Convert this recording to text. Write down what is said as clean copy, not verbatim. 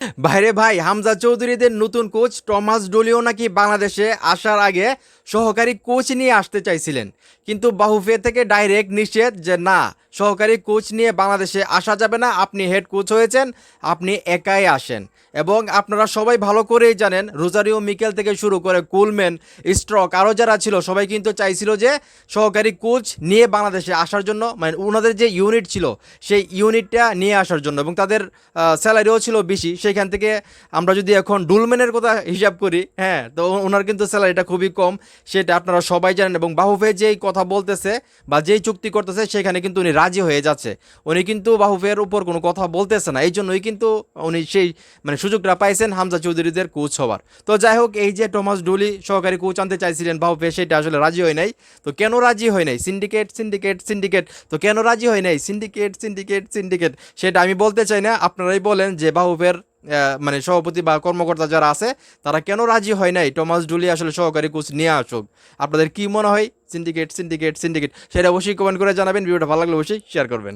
বাইরে ভাই, হামজা চৌধুরীদের নতুন কোচ টমাস ডোলিও নাকি বাংলাদেশে আসার আগে সহকারী কোচ নিয়ে আসতে চাইছিলেন, কিন্তু বাহুফে থেকে ডাইরেক্ট নিষেধ যে না, সহকারী কোচ নিয়ে বাংলাদেশে আসা যাবে না, আপনি হেড কোচ হয়েছেন, আপনি একাই আসেন। এবং আপনারা সবাই ভালো করেই জানেন, রোজারিও মিকেল থেকে শুরু করে কুলম্যান, স্ট্রক, আরও যারা ছিল সবাই কিন্তু চাইছিল যে সহকারী কোচ নিয়ে বাংলাদেশে আসার জন্য, মানে ওনাদের যে ইউনিট ছিল সেই ইউনিটটা নিয়ে আসার জন্য, এবং তাদের স্যালারিও ছিল বেশি। সেইখান থেকে আমরা যদি এখন ডুলম্যানের কথা হিসাব করি, হ্যাঁ, তো ওনার কিন্তু স্যালারিটা খুবই কম, সেটা আপনারা সবাই জানেন। এবং বাহুফে যেই কথা বলতেছে বা যেই চুক্তি করতেছে সেখানে কিন্তু উনি রাজি হয়ে যাচ্ছে, উনি কিন্তু বাহুফের উপর কোনো কথা বলতেছে না, এই জন্যই কিন্তু উনি সেই মানে সুযোগটা পাইছেন হামজা চৌধুরীদের কোচ হওয়ার। তো যাই হোক, এই যে টমাস ডুলি সহকারী কোচ আনতে চাইছিলেন বাহুফে, সেটা আসলে রাজি হয় নাই। তো কেন রাজি হয় নাই? Syndicate syndicate syndicate. তো কেন রাজি হয় নাই? Syndicate syndicate syndicate. সেটা আমি বলতে চাই না, আপনারাই বলেন যে বাহুফের মানে সভাপতি বা কর্মকর্তা যারা আছে তারা কেন রাজি হয় নাই টমাস ডুলি আসলে সহকারী কোচ নিয়ে আসুক। আপনাদের কি মনে হয়? সিন্ডিকেট সিন্ডিকেট সিন্ডিকেট, সেটা অবশ্যই কমেন্ট করে জানাবেন। ভিডিওটা ভালো লাগলে অবশ্যই শেয়ার করবেন।